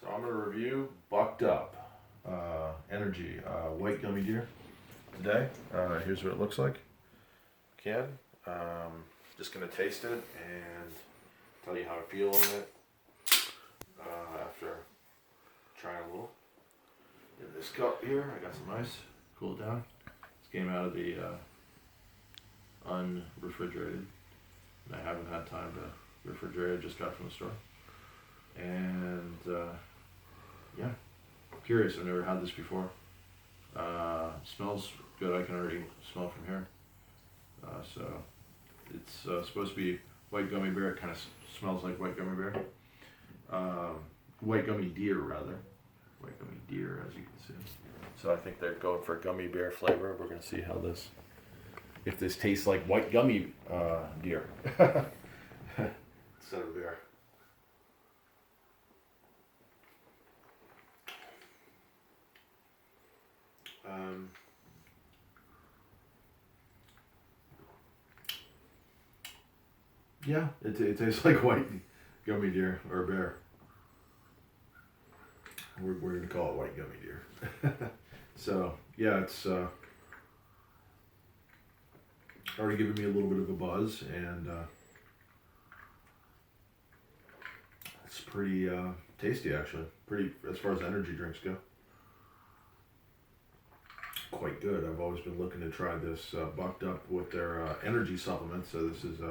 So I'm going to review Bucked Up Energy White Gummy Deer today. Here's what it looks like. Can. Just going to taste it and tell you how I feel on it after trying a little. In this cup here, I got some ice, cool it down. This came out of the unrefrigerated. And I haven't had time to refrigerate it, just got it from the store. And yeah, curious, I've never had this before. Smells good, I can already smell from here. So it's supposed to be white gummy bear. It kind of smells like white gummy bear. White gummy deer, rather. White gummy deer, as you can see. So I think they're going for gummy bear flavor. We're going to see how this, if this tastes like white gummy deer instead of bear. Yeah, it tastes like white gummy deer or bear. We're going to call it white gummy deer. So, yeah, it's already giving me a little bit of a buzz, and it's pretty tasty, actually. Pretty, as far as energy drinks go. Quite good. I've always been looking to try this Bucked Up with their energy supplements. So this is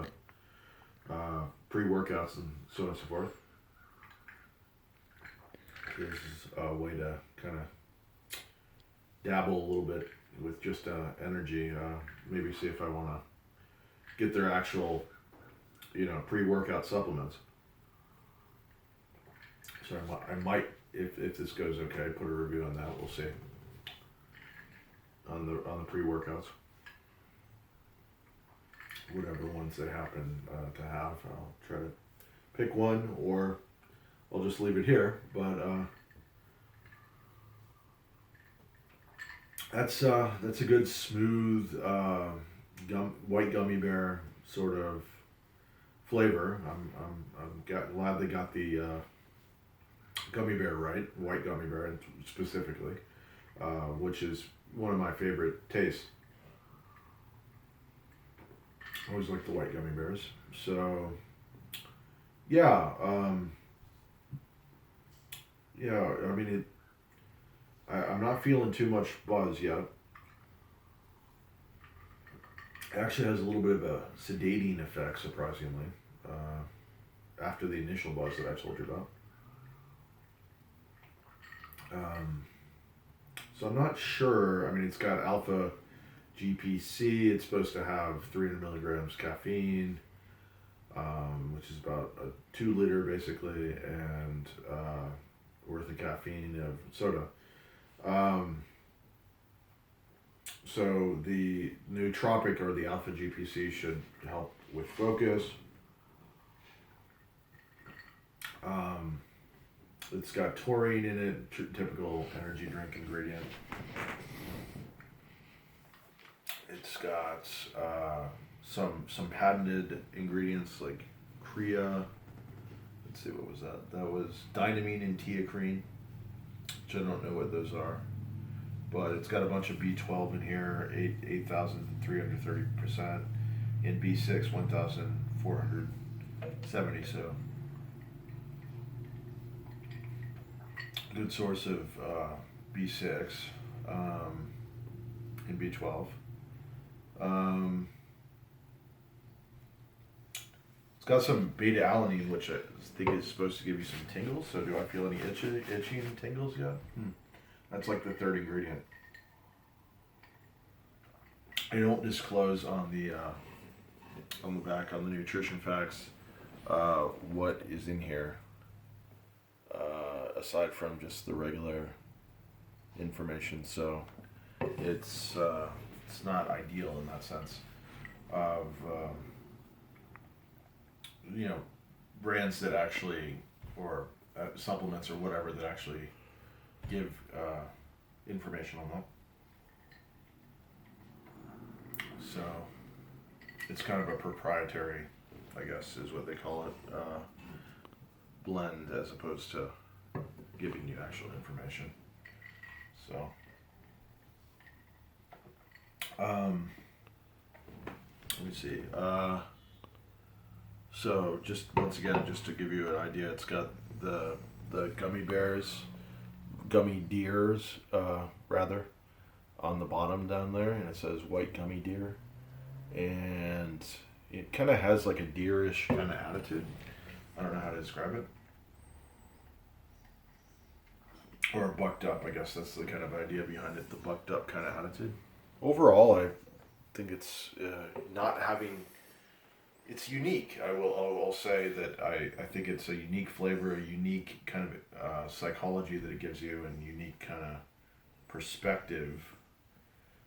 pre-workouts and so on and so forth. This is a way to kind of dabble a little bit with just energy. Maybe see if I want to get their actual, pre-workout supplements. So I might, if this goes okay, put a review on that. We'll see. On the pre-workouts, whatever ones they happen to have, I'll try to pick one, or I'll just leave it here. But that's a good smooth white gummy bear sort of flavor. I'm glad they got the gummy bear right, white gummy bear specifically, which is one of my favorite tastes. I always like the white gummy bears. So, yeah, I mean, I'm not feeling too much buzz yet. It actually has a little bit of a sedating effect, surprisingly, after the initial buzz that I told you about. So I'm not sure. I mean, it's got alpha GPC. It's supposed to have 300 milligrams caffeine, which is about a 2 liter basically, and worth of caffeine of soda. So the nootropic or the alpha GPC should help with focus. It's got taurine in it, typical energy drink ingredient. It's got some patented ingredients like Crea. Let's see, what was that? That was dynamine and teacrine, which I don't know what those are. But it's got a bunch of B12 in here, 8,330%, and B6, 1,470. So good source of B6 and B12. It's got some beta alanine, which I think is supposed to give you some tingles. So do I feel any itching tingles yet? That's like the third ingredient. I don't disclose on the back, on the nutrition facts, what is in here, aside from just the regular information. So it's not ideal in that sense of brands that actually, or supplements or whatever, that actually give information on that. So it's kind of a proprietary, I guess is what they call it, blend, as opposed to giving you actual information. So, let me see. So just once again, just to give you an idea, it's got the gummy bears, gummy deers, rather, on the bottom down there, and it says white gummy deer, and it kind of has like a deerish kind of attitude. I don't know how to describe it. Or bucked up, I guess that's the kind of idea behind it, the bucked up kind of attitude. Overall, I think it's not having, it's unique. I will say that I think it's a unique flavor, a unique kind of psychology that it gives you, and unique kind of perspective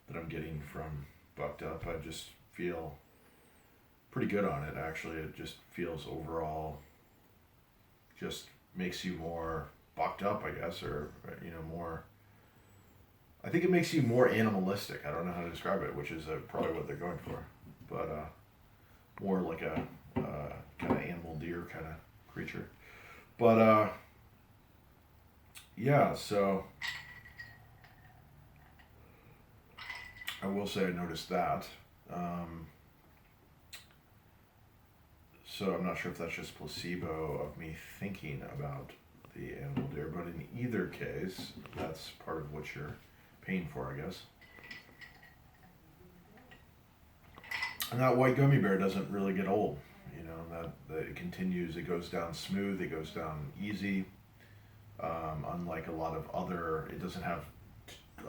that I'm getting from bucked up. I just feel pretty good on it, actually. It just feels overall, just makes you more bucked up, I guess, or, more, I think it makes you more animalistic. I don't know how to describe it, which is probably what they're going for, but more like a kind of animal deer kind of creature. But yeah, so I will say I noticed that. So I'm not sure if that's just placebo of me thinking about the animal deer, but in either case, that's part of what you're paying for, I guess. And that white gummy bear doesn't really get old. That it continues, it goes down smooth, it goes down easy. Unlike a lot of other, it doesn't have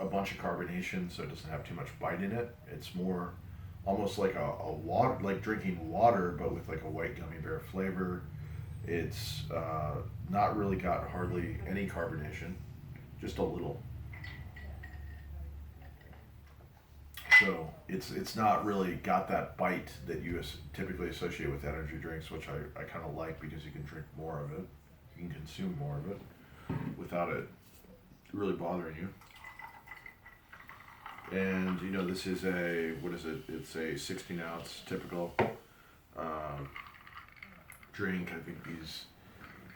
a bunch of carbonation, so it doesn't have too much bite in it. It's more almost like a water, like drinking water, but with like a white gummy bear flavor. It's not really got hardly any carbonation, just a little. So it's not really got that bite that you typically associate with energy drinks, which I kind of like, because you can drink more of it, you can consume more of it without it really bothering you. And this is what is it? It's a 16-ounce typical drink. I think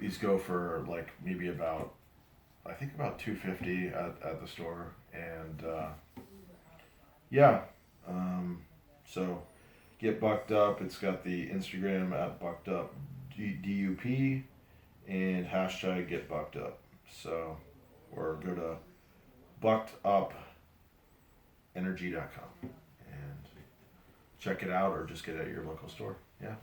these go for like maybe about $2.50 at the store, and yeah. So get bucked up. It's got the Instagram at bucked up DUP and hashtag get bucked up. So, or go to buckedupenergy.com and check it out, or just get it at your local store. Yeah.